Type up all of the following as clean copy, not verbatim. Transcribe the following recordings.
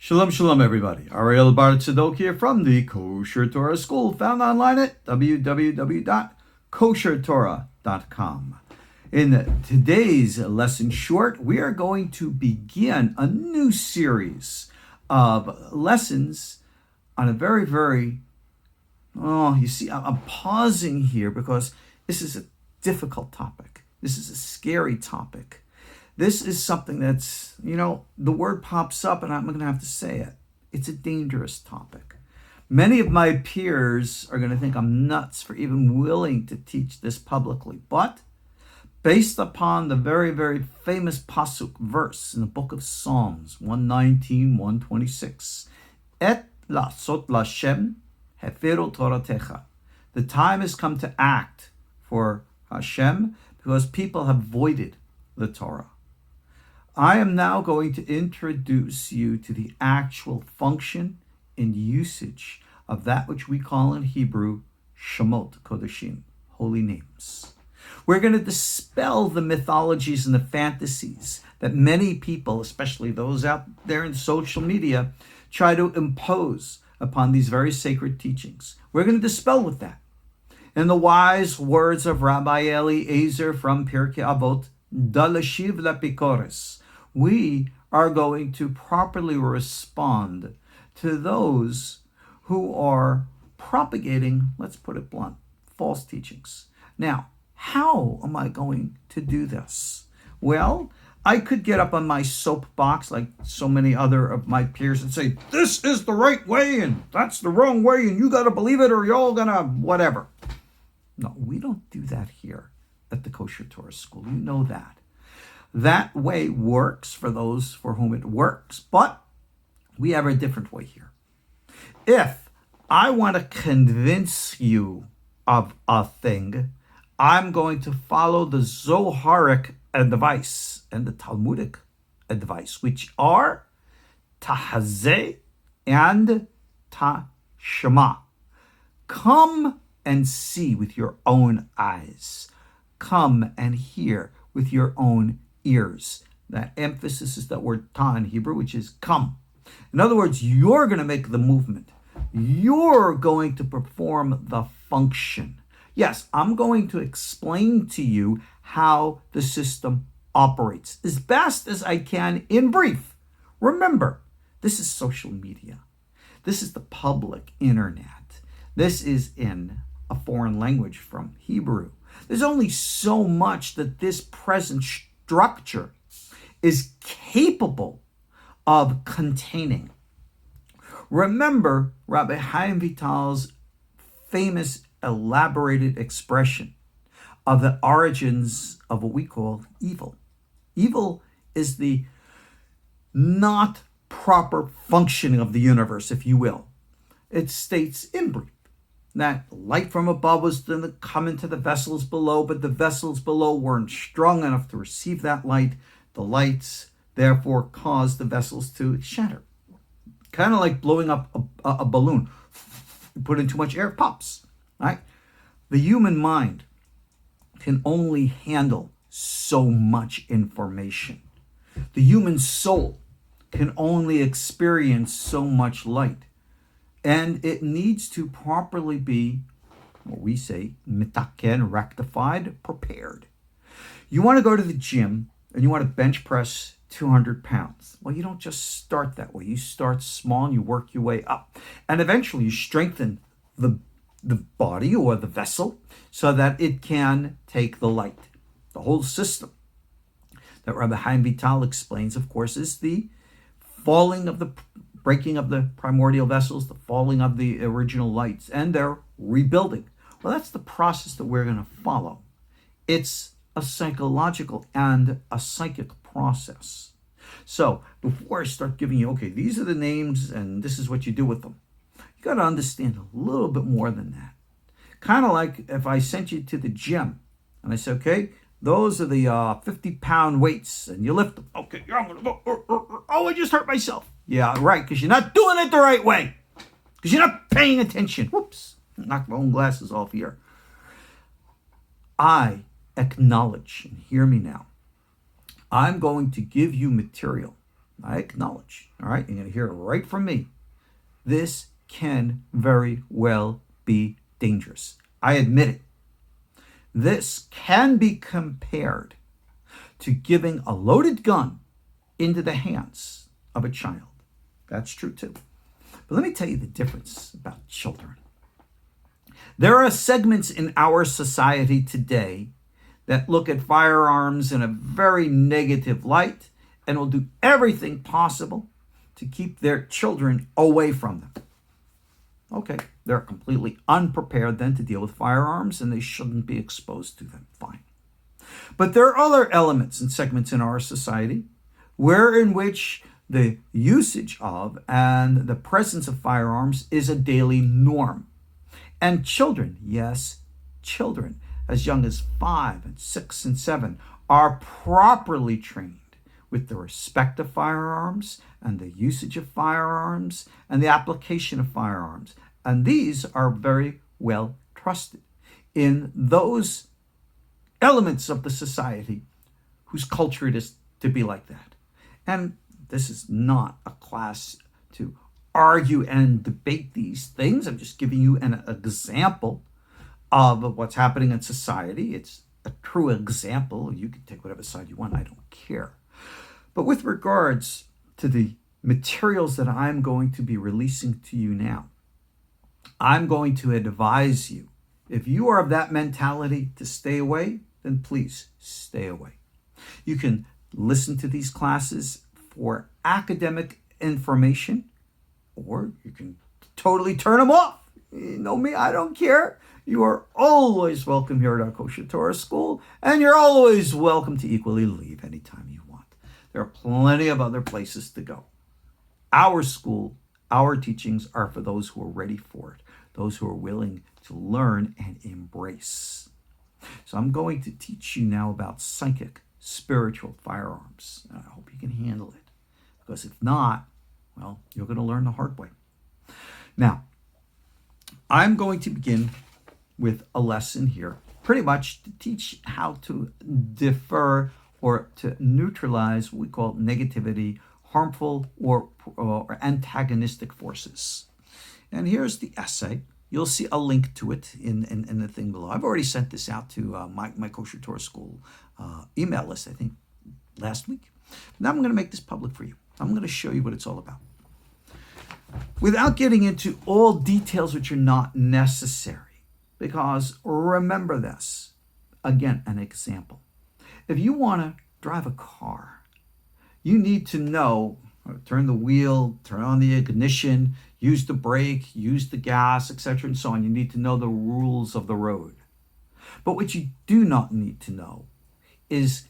Shalom, shalom, everybody. Ariel Tzadok here from the KosherTorah School, found online at www.KosherTorah.com. In today's lesson short, we are going to begin a new series of lessons on a very, I'm pausing here because this is a difficult topic. This is a scary topic. This is something that's, the word pops up and I'm going to have to say it. It's a dangerous topic. Many of my peers are going to think I'm nuts for even willing to teach this publicly. But based upon the very famous pasuk verse in the book of Psalms, 119, 126, Et lasot lashem sefirot toratecha. The time has come to act for Hashem because people have voided the Torah. I am now going to introduce you to the actual function and usage of that which we call in Hebrew Shemot Kodashim, holy names. We're going to dispel the mythologies and the fantasies that many people, especially those out there in social media, try to impose upon these very sacred teachings. We're going to dispel with that. In the wise words of Rabbi Eliezer from Pirkei Avot, Dalashiv Lepikores, we are going to properly respond to those who are propagating, let's put it blunt, false teachings. Now, how am I going to do this? Well, I could get up on my soapbox like so many other of my peers and say, this is the right way and that's the wrong way and you got to believe it or you're all going to whatever. No, we don't do that here at the KosherTorah School. You know that. That way works for those for whom it works, but we have a different way here. If I want to convince you of a thing, I'm going to follow the Zoharic advice and the Talmudic advice, which are Tahazeh and Tashema. Come and see with your own eyes. Come and hear with your own ears. That emphasis is that word ta in Hebrew, which is come. In other words, you're going to make the movement. You're going to perform the function. Yes, I'm going to explain to you how the system operates as best as I can in brief. Remember, this is social media. This is the public internet. This is in a foreign language from Hebrew. There's only so much that this present structure is capable of containing. Remember Rabbi Chaim Vital's famous elaborated expression of the origins of what we call evil. Evil is the not proper functioning of the universe, if you will. It states in brief that light from above was going to come into the vessels below, but the vessels below weren't strong enough to receive that light. The lights, therefore, caused the vessels to shatter. Kind of like blowing up a balloon. You put in too much air, it pops. Right? The human mind can only handle so much information. The human soul can only experience so much light. And it needs to properly be, what we say, mitaken, rectified, prepared. You want to go to the gym and you want to bench press 200 pounds. Well, you don't just start that way. You start small and you work your way up. And eventually you strengthen the body or the vessel so that it can take the light. The whole system that Rabbi Chaim Vital explains, of course, is the breaking of the primordial vessels, the falling of the original lights, and their rebuilding. Well, that's the process that we're going to follow. It's a psychological and a psychic process. So before I start giving you, okay, these are the names and this is what you do with them, you got to understand a little bit more than that. Kind of like if I sent you to the gym and I said, okay, those are the 50-pound weights and you lift them. Okay, I'm going to go. Oh, I just hurt myself. Yeah, right, because you're not doing it the right way. Because you're not paying attention. Whoops, knocked my own glasses off here. I acknowledge, and hear me now, I'm going to give you material I acknowledge, all right, you're going to hear it right from me. This can very well be dangerous. I admit it. This can be compared to giving a loaded gun into the hands of a child. That's true too. But let me tell you the difference about children. There are segments in our society today that look at firearms in a very negative light and will do everything possible to keep their children away from them. Okay, they're completely unprepared then to deal with firearms and they shouldn't be exposed to them. Fine. But there are other elements and segments in our society in which the usage of and the presence of firearms is a daily norm. And children, yes, children as young as 5 and 6 and 7 are properly trained with the respect of firearms and the usage of firearms and the application of firearms. And these are very well trusted in those elements of the society whose culture it is to be like that. And this is not a class to argue and debate these things. I'm just giving you an example of what's happening in society. It's a true example. You can take whatever side you want. I don't care. But with regards to the materials that I'm going to be releasing to you now, I'm going to advise you, if you are of that mentality to stay away, then please stay away. You can listen to these classes for academic information, or you can totally turn them off. You know me, I don't care. You are always welcome here at our KosherTorah school, and you're always welcome to equally leave anytime you want. There are plenty of other places to go. Our school, our teachings are for those who are ready for it, those who are willing to learn and embrace. So I'm going to teach you now about psychic, spiritual firearms. And I hope you can handle it. Because if not, well, you're going to learn the hard way. Now, I'm going to begin with a lesson here, pretty much to teach how to defer or to neutralize what we call negativity, harmful or antagonistic forces. And here's the essay. You'll see a link to it in the thing below. I've already sent this out to my KosherTorah school email list, I think, last week. Now I'm going to make this public for you. I'm going to show you what it's all about. Without getting into all details which are not necessary, because remember this, again, an example. If you want to drive a car, you need to know how to turn the wheel, turn on the ignition, use the brake, use the gas, etc., and so on. You need to know the rules of the road. But what you do not need to know is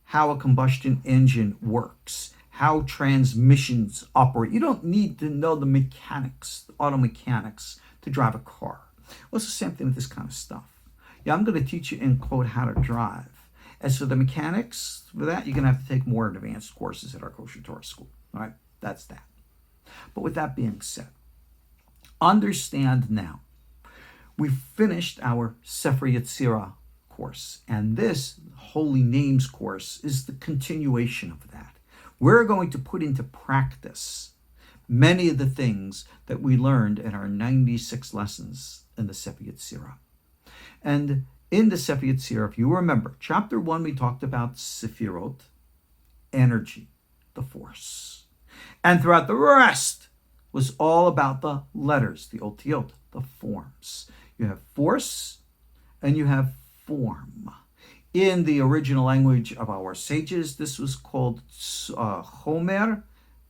how a combustion engine works, how transmissions operate. You don't need to know the mechanics, the auto mechanics, to drive a car. Well, it's the same thing with this kind of stuff. Yeah, I'm going to teach you in code how to drive. As for the mechanics, for that, you're going to have to take more advanced courses at our KosherTorah school. All right, that's that. But with that being said, understand now, we've finished our Sefer Yetzirah course, and this Holy Names course is the continuation of that. We're going to put into practice many of the things that we learned in our 96 lessons in the Sefer Yetzirah. And in the Sefer Yetzirah, if you remember, chapter 1, we talked about sefirot, energy, the force. And throughout the rest was all about the letters, the otiot, the forms. You have force and you have form. In the original language of our sages, this was called chomer,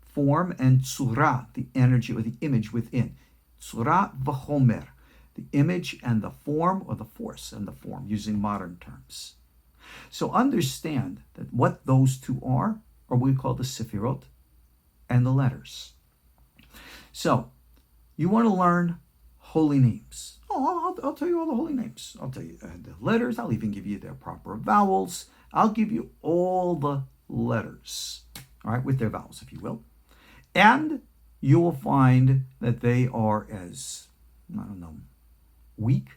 form, and tzura, the energy or the image within. Tzura v'chomer, the image and the form, or the force and the form, using modern terms. So understand that what those two are what we call the sefirot and the letters. So you want to learn holy names. Oh, I'll tell you all the holy names. I'll tell you the letters. I'll even give you their proper vowels. I'll give you all the letters, all right, with their vowels, if you will. And you will find that they are as, weak,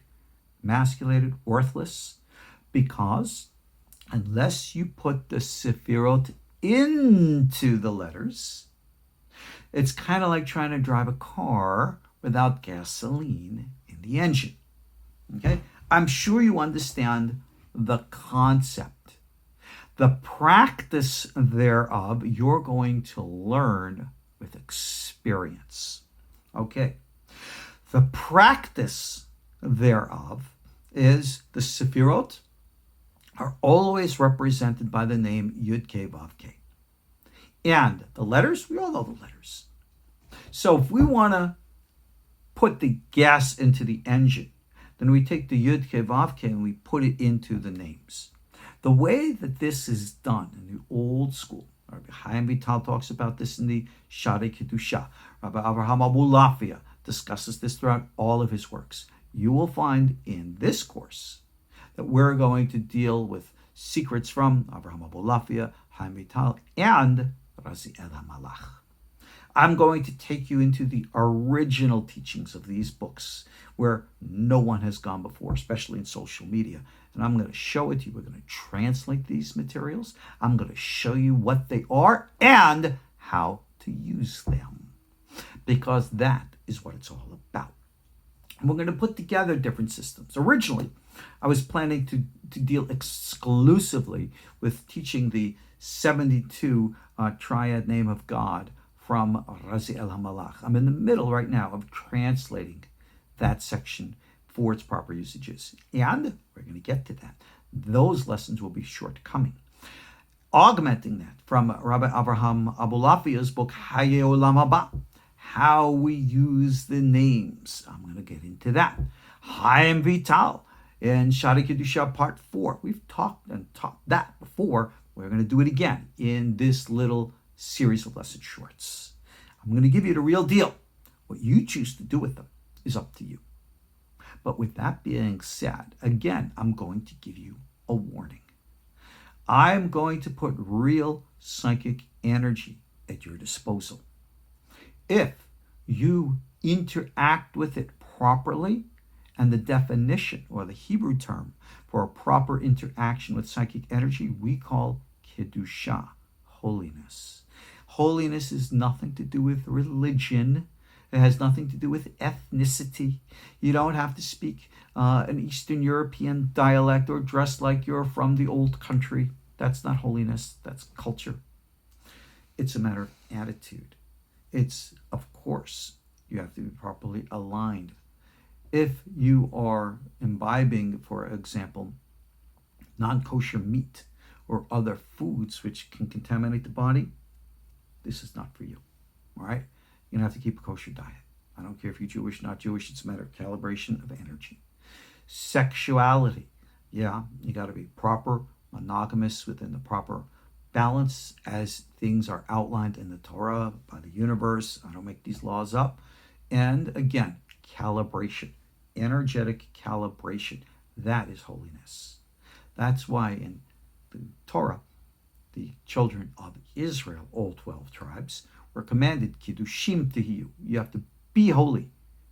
emasculated, worthless, because unless you put the sefirot into the letters. It's kind of like trying to drive a car without gasoline in the engine. Okay? I'm sure you understand the concept. The practice thereof, you're going to learn with experience. Okay? The practice thereof is the sefirot are always represented by the name Yud Kei Vav Kei. And the letters, we all know the letters. So if we want to put the gas into the engine, then we take the Yud Kei Vav Kei and we put it into the names. The way that this is done in the old school, Rabbi Chaim Vital talks about this in the Shari Kedusha. Rabbi Avraham Abulafia discusses this throughout all of his works. You will find in this course that we're going to deal with secrets from Avraham Abulafia, Chaim Vital, and Raziel HaMalach. I'm going to take you into the original teachings of these books where no one has gone before, especially in social media. And I'm going to show it to you. We're going to translate these materials. I'm going to show you what they are and how to use them, because that is what it's all about. And we're going to put together different systems. Originally, I was planning to deal exclusively with teaching the 72 triad name of God from Raziel HaMalach. I'm in the middle right now of translating that section for its proper usages. And we're going to get to that. Those lessons will be shortcoming. Augmenting that from Rabbi Avraham Abulafia's book, Haye Olam Haba, how we use the names. I'm going to get into that. Chaim Vital in Shari Kedusha Part 4. We've talked that before. We're going to do it again in this little series of lesson shorts. I'm going to give you the real deal. What you choose to do with them is up to you. But with that being said, again, I'm going to give you a warning. I'm going to put real psychic energy at your disposal. If you interact with it properly, and the definition or the Hebrew term for a proper interaction with psychic energy we call kedusha, holiness. Holiness is nothing to do with religion. It has nothing to do with ethnicity. You don't have to speak an Eastern European dialect or dress like you're from the old country. That's not holiness. That's culture. It's a matter of attitude. It's, of course, you have to be properly aligned. If you are imbibing, for example, non-kosher meat or other foods which can contaminate the body, this is not for you. All right? You're going to have to keep a kosher diet. I don't care if you're Jewish, not Jewish. It's a matter of calibration of energy. Sexuality. Yeah, you got to be proper, monogamous within the proper balance as things are outlined in the Torah by the universe. I don't make these laws up. And again, calibration. Energetic calibration. That is holiness. That's why in the Torah, the children of Israel, all 12 tribes, were commanded, Kedushim Tehiyu. You have to be holy.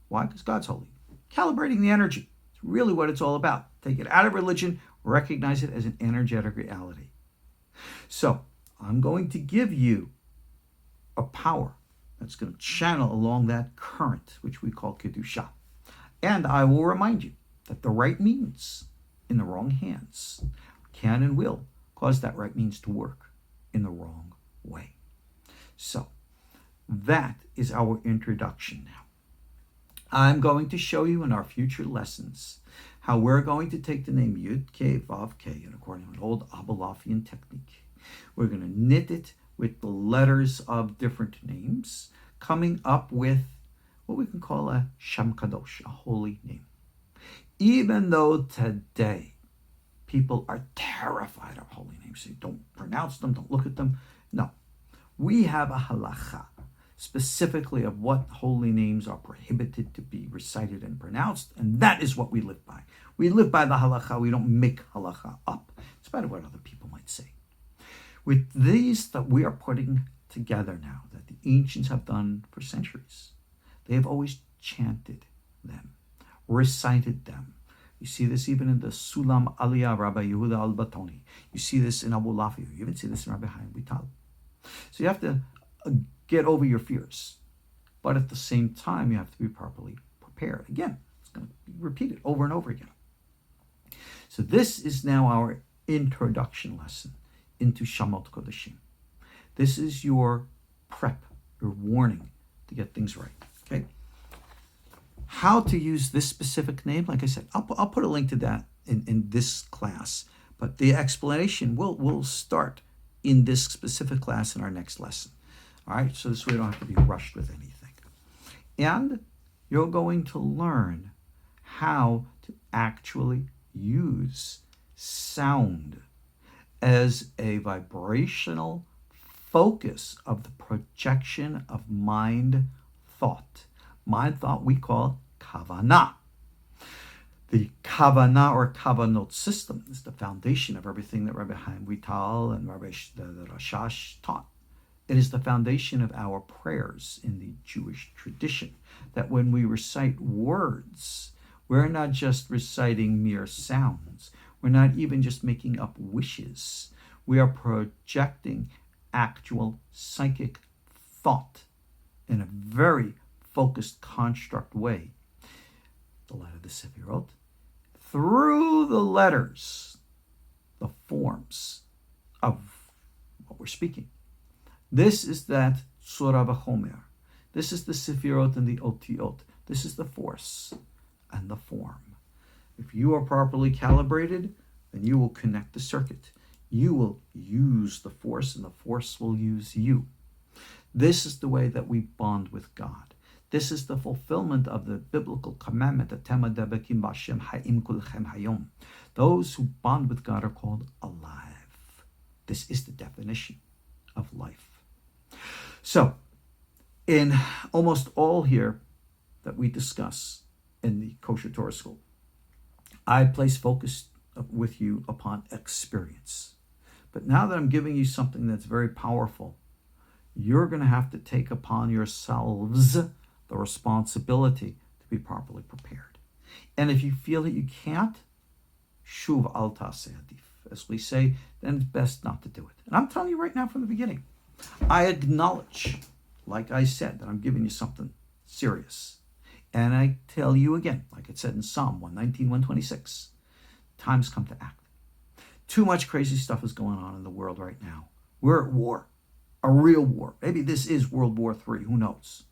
Why? Because God's holy. Calibrating the energy. It's really what it's all about. Take it out of religion, recognize it as an energetic reality. So, I'm going to give you a power that's going to channel along that current, which we call kedusha. And I will remind you that the right means in the wrong hands can and will cause that right means to work in the wrong way. So that is our introduction now. I'm going to show you in our future lessons how we're going to take the name Yud Kei Vav Kei, and according to an old Abulafian technique, we're going to knit it with the letters of different names, coming up with what we can call a Shem Kadosh, a holy name. Even though today people are terrified of holy names, they don't pronounce them, don't look at them. No, we have a halacha specifically of what holy names are prohibited to be recited and pronounced, and that is what we live by. We live by the halacha. We don't make halacha up, in spite of what other people might say. With these that we are putting together now, that the ancients have done for centuries, they have always chanted them, recited them. You see this even in the Sulam Aliyah, Rabbi Yehuda al-Batoni. You see this in Abu Lafi. You even see this in Rabbi Chaim Vital. So you have to get over your fears. But at the same time, you have to be properly prepared. Again, it's going to be repeated over and over again. So this is now our introduction lesson into Shemot Kodashim. This is your prep, your warning to get things right. Okay. How to use this specific name, like I said, I'll put a link to that in this class. But the explanation will start in this specific class in our next lesson. All right, so this way you don't have to be rushed with anything. And you're going to learn how to actually use sound as a vibrational focus of the projection of mind thought. Mind thought we call kavanah. The kavanah or kavanot system is the foundation of everything that Rabbi Chaim Vital and Rabbi Rashash taught. It is the foundation of our prayers in the Jewish tradition, that when we recite words, we're not just reciting mere sounds. We're not even just making up wishes. We are projecting actual psychic thought in a very focused construct way. The letter of the sefirot, through the letters, the forms of what we're speaking. This is that Tzura v'chomer. This is the sefirot and the otiot. This is the force and the form. If you are properly calibrated, then you will connect the circuit. You will use the force and the force will use you. This is the way that we bond with God. This is the fulfillment of the biblical commandment that those who bond with God are called alive. This is the definition of life. So, in almost all here that we discuss in the KosherTorah school, I place focus with you upon experience. But now that I'm giving you something that's very powerful, you're going to have to take upon yourselves the responsibility to be properly prepared. And if you feel that you can't, shuv al taseh adif, as we say, then it's best not to do it. And I'm telling you right now from the beginning, I acknowledge, like I said, that I'm giving you something serious. And I tell you again, like it said in Psalm 119, 126, time's come to act. Too much crazy stuff is going on in the world right now. We're at war, a real war. Maybe this is World War III, who knows?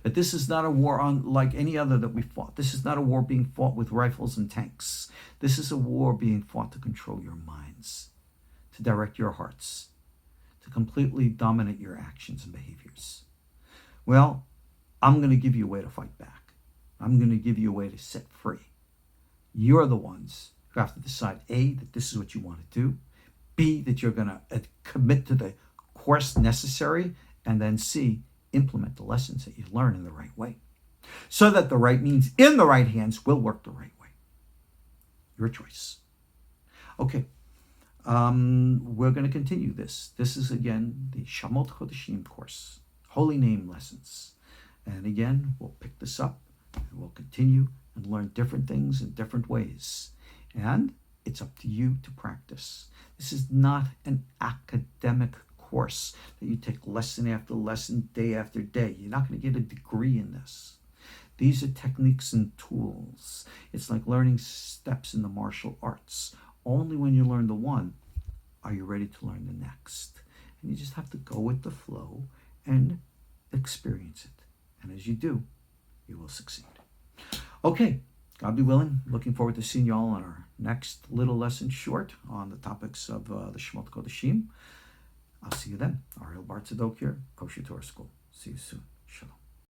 But this is not a war like any other that we fought. This is not a war being fought with rifles and tanks. This is a war being fought to control your minds, to direct your hearts, to completely dominate your actions and behaviors. Well, I'm going to give you a way to fight back. I'm going to give you a way to set free. You're the ones who have to decide, A, that this is what you want to do, B, that you're going to commit to the course necessary, and then C, implement the lessons that you learn in the right way, so that the right means in the right hands will work the right way. Your choice. Okay, we're going to continue this. This is, again, the Shemot Kodashim course, Holy Name Lessons. And again, we'll pick this up, and we'll continue and learn different things in different ways. And it's up to you to practice. This is not an academic course that you take lesson after lesson, day after day. You're not going to get a degree in this. These are techniques and tools. It's like learning steps in the martial arts. Only when you learn the one are you ready to learn the next. And you just have to go with the flow and experience it. And as you do, you will succeed. Okay, God be willing. Looking forward to seeing you all on our next little lesson short on the topics of the Shemot Kodashim. I'll see you then. Ariel Tzadok here, KosherTorah School. See you soon. Shalom.